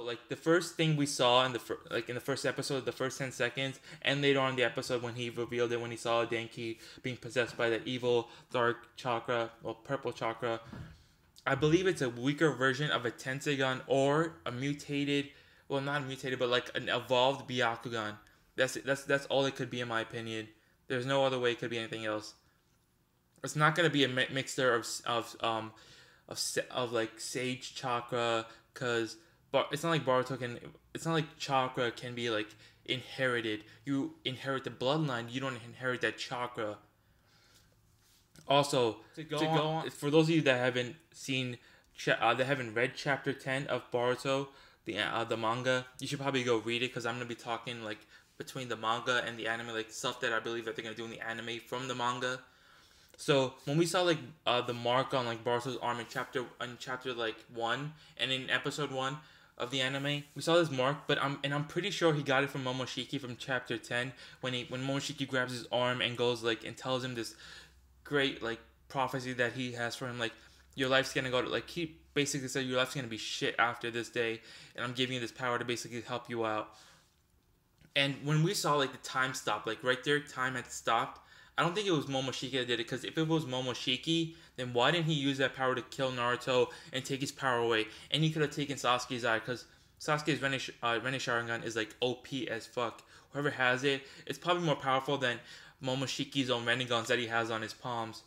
like the first thing we saw in in the first episode, the first 10 seconds, and later on in the episode when he revealed it, when he saw Denki being possessed by the evil dark chakra or purple chakra, I believe it's a weaker version of a Tensegon or a mutated, well, not mutated, but like an evolved Byakugan. That's all it could be in my opinion. There's no other way it could be anything else. It's not gonna be a mixture of like Sage Chakra, because it's not like Boruto can. It's not like chakra can be like inherited. You inherit the bloodline. You don't inherit that chakra. Also, to go on, for those of you that haven't seen, that haven't read chapter 10 of Boruto, the manga, you should probably go read it because I'm gonna be talking like between the manga and the anime, like stuff that I believe that they're gonna do in the anime from the manga. So when we saw like the mark on like Boruto's arm in chapter like 1 and in episode 1 of the anime, we saw this mark, but I'm pretty sure he got it from Momoshiki from chapter 10 when Momoshiki grabs his arm and goes like and tells him this great like prophecy that he has for him, like your life's gonna go to, like he basically said your life's gonna be shit after this day, and I'm giving you this power to basically help you out. And when we saw like the time stop, like right there, time had stopped. I don't think it was Momoshiki that did it, because if it was Momoshiki, then why didn't he use that power to kill Naruto and take his power away? And he could have taken Sasuke's eye, because Sasuke's Rene Sharingan is like OP as fuck. Whoever has it, it's probably more powerful than Momoshiki's own Renegans that he has on his palms.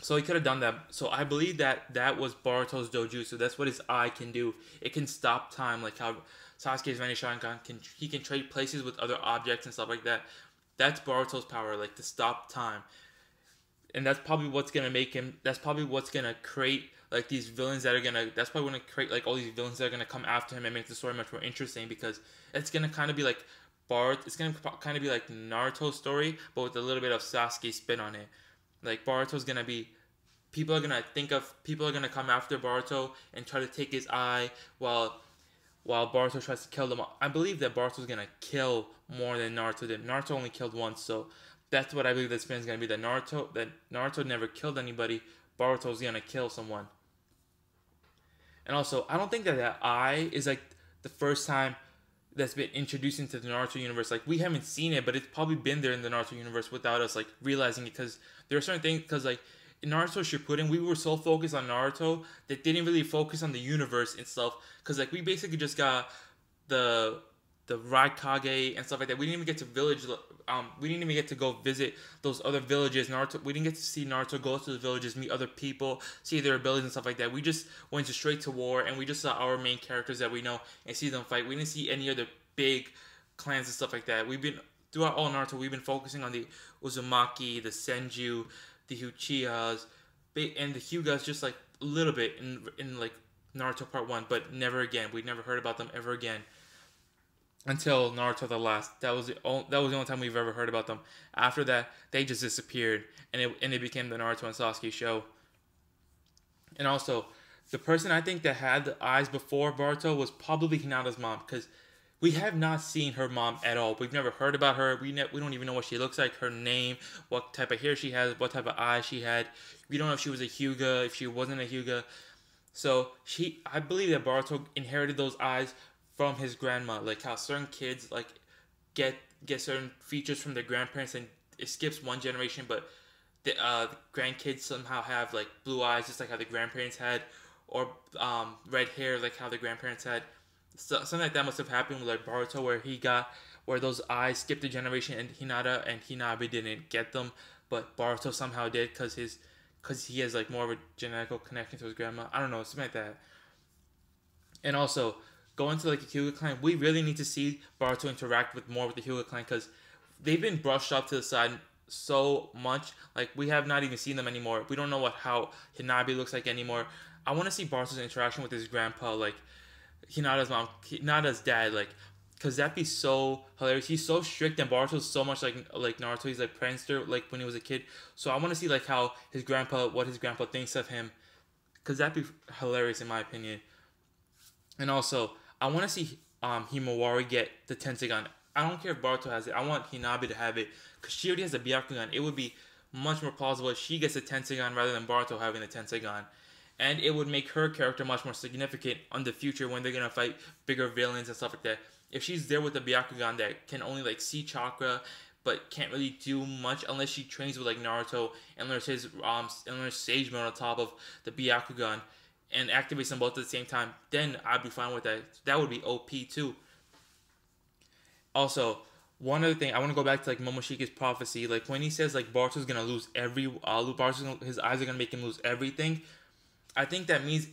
So he could have done that. So I believe that that was Boruto's Dojutsu. That's what his eye can do. It can stop time, like how Sasuke's Rene Sharingan can trade places with other objects and stuff like that. That's Boruto's power, like to stop time. And that's probably what's gonna make him. That's probably what's gonna create like these villains that are gonna. That's probably gonna create like all these villains that are gonna come after him and make the story much more interesting, because it's gonna kind of be like It's gonna kind of be like Naruto's story, but with a little bit of Sasuke spin on it. Like Boruto's gonna be. People are gonna come after Boruto and try to take his eye while Boruto tries to kill them. I believe that Boruto's gonna kill more than Naruto did. Naruto only killed once, so that's what I believe the spin is gonna be. That Naruto never killed anybody. Boruto's gonna kill someone. And also, I don't think that eye is like the first time that's been introduced into the Naruto universe. Like we haven't seen it, but it's probably been there in the Naruto universe without us like realizing it. Because there are certain things. Because like in Naruto Shippuden, we were so focused on Naruto that didn't really focus on the universe itself. Because like we basically just got the Raikage and stuff like that. We didn't even get to we didn't even get to go visit those other villages. We didn't get to see Naruto go to the villages, meet other people, see their abilities and stuff like that. We just went straight to war, and we just saw our main characters that we know and see them fight. We didn't see any other big clans and stuff like that. Throughout all Naruto, we've been focusing on the Uzumaki, the Senju, the Uchihas, and the Hyugas just like a little bit in like Naruto Part 1, but never again. We never heard about them ever again. Until Naruto the Last. That was the only time we've ever heard about them. After that, they just disappeared, and it became the Naruto and Sasuke show. And also, the person I think that had the eyes before Boruto was probably Hinata's mom, because we have not seen her mom at all. We've never heard about her. We don't even know what she looks like, her name, what type of hair she has, what type of eyes she had. We don't know if she was a Hyuga, if she wasn't a Hyuga. So I believe that Boruto inherited those eyes from his grandma, like how certain kids like get certain features from their grandparents, and it skips one generation, but the grandkids somehow have like blue eyes, just like how the grandparents had, or red hair, like how the grandparents had. So, something like that must have happened with like Boruto, where those eyes skipped a generation, and Hinata and Hinabi didn't get them, but Boruto somehow did, because he has like more of a genetical connection to his grandma. I don't know, something like that. And also, going to like the Hyuga clan, we really need to see Boruto interact more with the Hyuga clan, because they've been brushed up to the side so much. Like we have not even seen them anymore. We don't know how Hinabi looks like anymore. I want to see Boruto's interaction with his grandpa, like Hinata's mom, Hinata's dad, like, because that'd be so hilarious. He's so strict, and Boruto's so much like Naruto. He's like prankster, like when he was a kid. So I want to see like what his grandpa thinks of him, because that'd be hilarious in my opinion. And also, I want to see Himawari get the Tensegan. I don't care if Boruto has it. I want Hinabi to have it, because she already has the Byakugan. It would be much more plausible if she gets the Tensegan rather than Boruto having the Tensegan. and it would make her character much more significant on the future when they're gonna fight bigger villains and stuff like that. If she's there with the Byakugan that can only like see chakra but can't really do much unless she trains with like Naruto and learns Sage Mode on top of the Byakugan and activates them both at the same time, then I'd be fine with that. That would be OP too. Also, one other thing, I want to go back to like Momoshiki's prophecy. Like when he says like Boruto's gonna lose his eyes are gonna make him lose everything. I think that means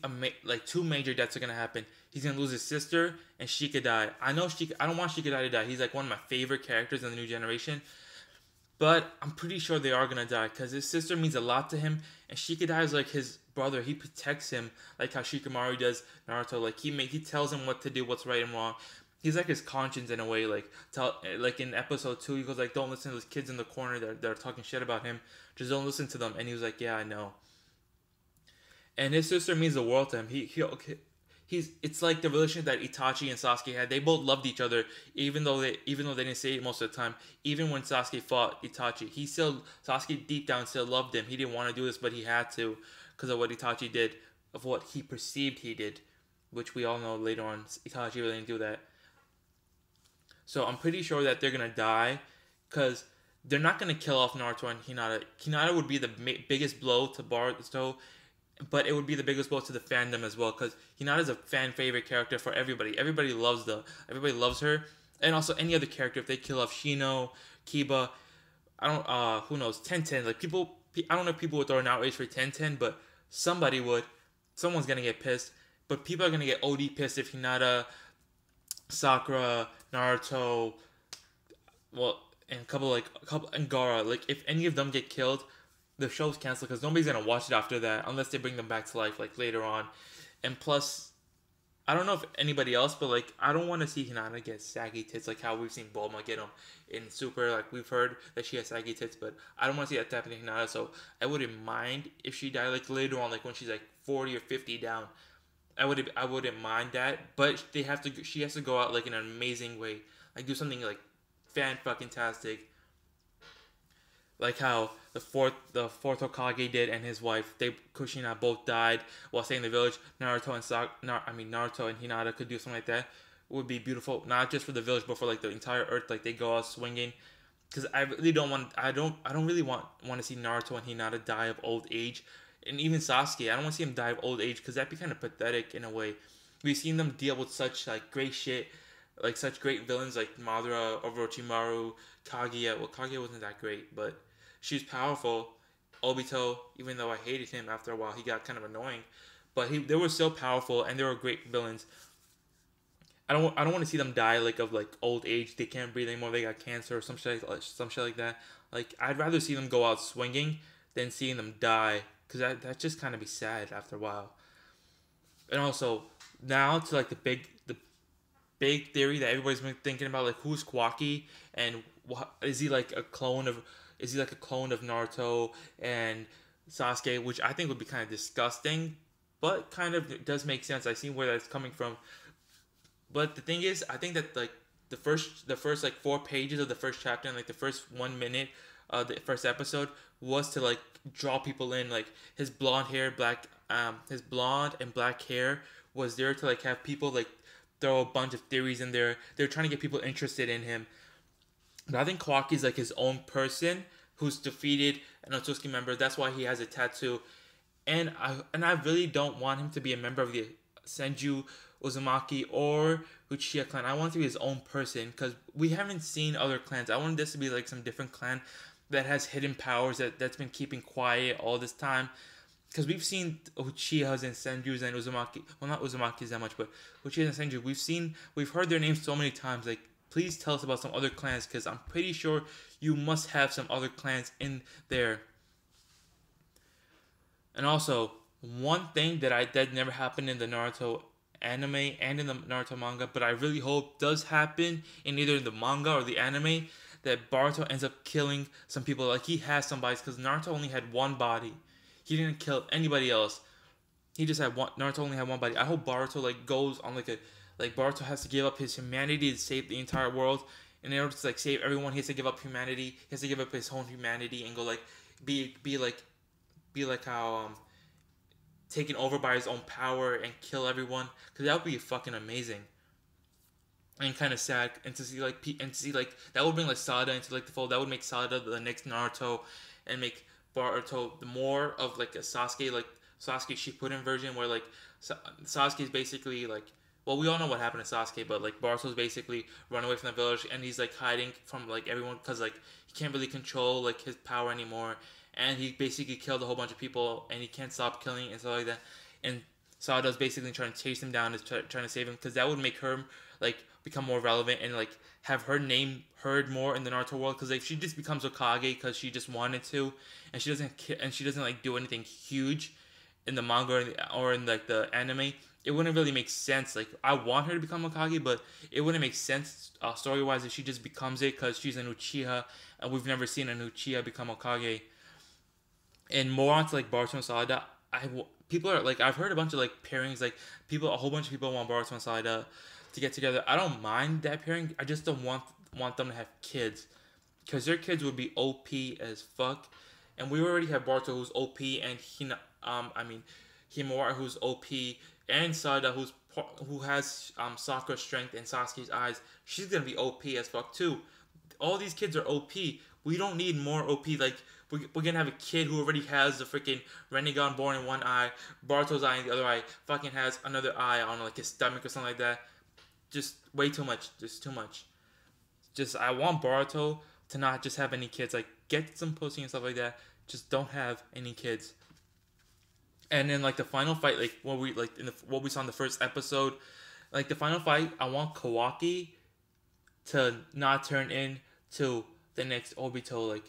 like two major deaths are gonna happen. He's gonna lose his sister and Shika die. I don't want Shika to die. He's like one of my favorite characters in the new generation. But I'm pretty sure they are gonna die because his sister means a lot to him, and Shikadai is like his brother. He protects him like how Shikamaru does Naruto. Like he tells him what to do, what's right and wrong. He's like his conscience in a way. Like in episode 2, he goes like, "Don't listen to those kids in the corner that are talking shit about him. Just don't listen to them." And he was like, "Yeah, I know." And his sister means the world to him. It's like the relationship that Itachi and Sasuke had. They both loved each other, even though they didn't say it most of the time. Even when Sasuke fought Itachi, Sasuke deep down still loved him. He didn't want to do this, but he had to because of what Itachi did, of what he perceived he did, which we all know later on Itachi really didn't do that. So I'm pretty sure that they're gonna die, because they're not gonna kill off Naruto and Hinata. Hinata would be the biggest blow to Boruto, but it would be the biggest blow to the fandom as well, because Hinata is a fan favorite character for everybody. Everybody loves her, and also any other character. If they kill off Shino, Kiba, who knows, Tenten. Like I don't know if people would throw an outrage for Tenten, but somebody would. Someone's gonna get pissed, but people are gonna get OD pissed if Hinata, Sakura, Naruto, and and Gaara, like if any of them get killed, the show's canceled because nobody's gonna watch it after that unless they bring them back to life like later on. And plus, I don't know if anybody else, but like I don't want to see Hinata get saggy tits like how we've seen Bulma get them in Super. Like we've heard that she has saggy tits, but I don't want to see that happen to Hinata. So I wouldn't mind if she died like later on, like when she's like 40 or 50 down. I wouldn't mind that, but she has to go out like in an amazing way, like do something like fan-fucking-tastic, like how the fourth Hokage did and his wife, Kushina both died while staying in the village. Naruto and Hinata could do something like that. It would be beautiful, not just for the village, but for like the entire Earth. Like they go out swinging, because I really don't really want to see Naruto and Hinata die of old age. And even Sasuke, I don't want to see him die of old age because that'd be kind of pathetic in a way. We've seen them deal with such like great shit, like such great villains like Madara, Orochimaru, Kaguya. Well, Kaguya wasn't that great, but she's powerful. Obito, even though I hated him after a while, he got kind of annoying. But they were so powerful and they were great villains. I don't want to see them die like of like old age. They can't breathe anymore. They got cancer or some shit like that. Like I'd rather see them go out swinging than seeing them die. Because that just kind of be sad after a while. And also, now to like the big theory that everybody's been thinking about, like who's Kawaki and is he like a clone of Naruto and Sasuke, which I think would be kind of disgusting, but kind of does make sense. I see where that's coming from. But the thing is, I think that like the first like 4 pages of the first chapter and like the first 1 minute of the first episode was to like draw people in. Like his blonde and black hair was there to like have people like throw a bunch of theories in there. They're trying to get people interested in him. But I think Kawaki's like his own person who's defeated an Otsutsuki member. That's why he has a tattoo. And I really don't want him to be a member of the Senju, Uzumaki, or Uchiha clan. I want him to be his own person because we haven't seen other clans. I want this to be like some different clan that has hidden powers that's been keeping quiet all this time. Because we've seen Uchihas and Senjus and Uzumaki. Well, not Uzumakis that much, but Uchihas and Senju. We've heard their names so many times. Like, please tell us about some other clans, because I'm pretty sure you must have some other clans in there. And also, one thing that never happened in the Naruto anime and in the Naruto manga, but I really hope does happen in either the manga or the anime, that Boruto ends up killing some people. Like, he has some bodies, because Naruto only had one body. He didn't kill anybody else. He just had one. Naruto only had one body. I hope Boruto like goes on like Boruto has to give up his humanity to save the entire world. And in order to like save everyone, he has to give up humanity. He has to give up his own humanity and go like be like how taken over by his own power and kill everyone, because that would be fucking amazing. And kind of sad, and to see like that would bring like Sada into like the fold. That would make Sada the next Naruto, and make Boruto the more of like a Sasuke, like Sasuke Shippuden version, where like Sasuke is basically like, well, we all know what happened to Sasuke, but like Boruto's basically run away from the village, and he's like hiding from like everyone because like he can't really control like his power anymore, and he basically killed a whole bunch of people, and he can't stop killing and stuff like that. And Sada's basically trying to chase him down, is trying to save him, because that would make her like become more relevant and like have her name heard more in the Naruto world. Because like she just becomes Hokage because she just wanted to, and she doesn't like do anything huge in the manga or in like the anime. It wouldn't really make sense. Like I want her to become Hokage, but it wouldn't make sense story wise if she just becomes it, because she's an Uchiha and we've never seen an Uchiha become Hokage. And more onto like Boruto and Sada, people are like, I've heard a bunch of like pairings, like a whole bunch of people want Boruto and Sada to get together. I don't mind that pairing. I just don't want them to have kids, because their kids would be OP as fuck. And we already have Boruto who's OP, and Himawari who's OP, and Sada who has Sakura's strength and Sasuke's eyes. She's gonna be OP as fuck too. All these kids are OP. We don't need more OP. Like we're gonna have a kid who already has the freaking Rinnegan born in one eye, Boruto's eye in the other eye, fucking has another eye on like his stomach or something like that. Just way too much. Just too much. Just I want Boruto to not just have any kids. Like get some pussy and stuff like that. Just don't have any kids. And then like the final fight, like what we saw in the first episode, like the final fight, I want Kawaki to not turn into the next Obito. Like,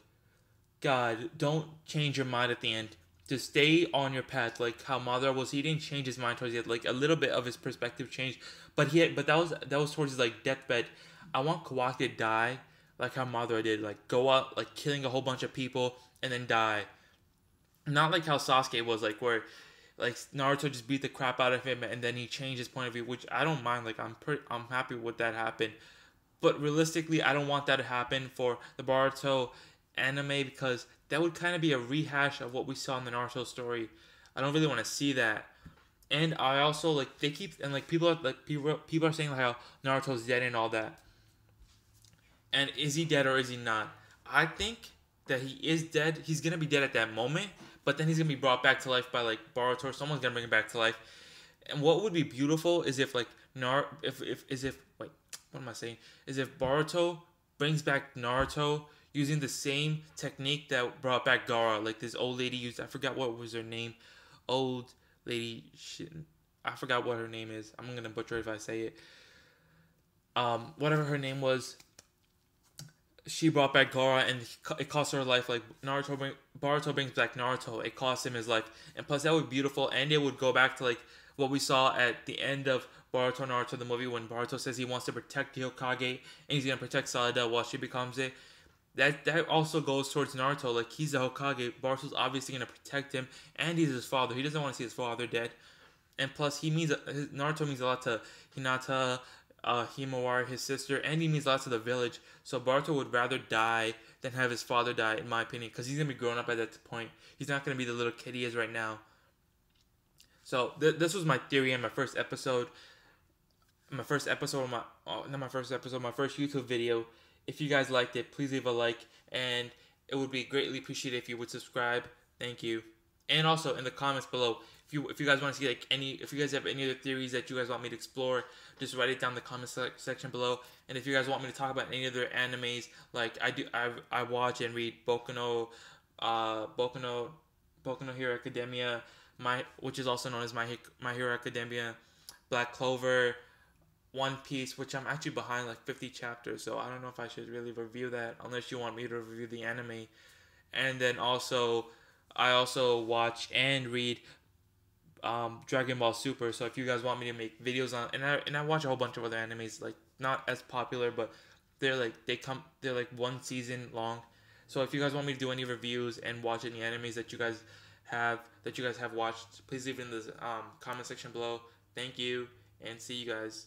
God, don't change your mind at the end. Just stay on your path. Like how Madara was, he didn't change his mind towards the end. Like a little bit of his perspective changed, but that was towards his like deathbed. I want Kawaki to die like how Madara did, like go out like killing a whole bunch of people and then die. Not like how Sasuke was, like where like Naruto just beat the crap out of him and then he changed his point of view, which I don't mind. Like I'm happy with that happen. But realistically, I don't want that to happen for the Boruto anime, because that would kind of be a rehash of what we saw in the Naruto story. I don't really want to see that. And I also like people are saying like how Naruto's dead and all that. And is he dead or is he not? I think that he is dead. He's gonna be dead at that moment, but then he's gonna be brought back to life by like Boruto, or someone's gonna bring him back to life. And what would be beautiful is if like what am I saying? Is if Boruto brings back Naruto using the same technique that brought back Gaara. Like this old lady used, I forgot what was her name. Old lady, I forgot what her name is. I'm gonna butcher it if I say it. Whatever her name was, she brought back Gaara, and it cost her life. Like Boruto brings back Naruto, it cost him his life, and plus that would be beautiful, and it would go back to like what we saw at the end of Boruto Naruto the movie, when Boruto says he wants to protect the Hokage and he's gonna protect Sada while she becomes it. That also goes towards Naruto. Like he's the Hokage, Boruto's obviously gonna protect him, and he's his father. He doesn't want to see his father dead, and plus Naruto means a lot to Hinata, Himawari, his sister, and he means a lot to the village. So Boruto would rather die than have his father die, in my opinion, because he's gonna be grown up at that point. He's not gonna be the little kid he is right now. So this was my theory in my first episode. My first YouTube video. If you guys liked it, please leave a like, and it would be greatly appreciated if you would subscribe. Thank you. And also in the comments below, if you guys want to see like if you guys have any other theories that you guys want me to explore, just write it down in the comment section below. And if you guys want me to talk about any other animes, like I watch and read Boku no Hero Academia, which is also known as My Hero Academia, Black Clover, One Piece, which I'm actually behind like 50 chapters, so I don't know if I should really review that unless you want me to review the anime. And then I also watch and read Dragon Ball Super. So if you guys want me to make videos on, and I watch a whole bunch of other animes, like not as popular, but they're like one season long. So if you guys want me to do any reviews and watch any animes that you guys have watched, please leave it in the comment section below. Thank you, and see you guys.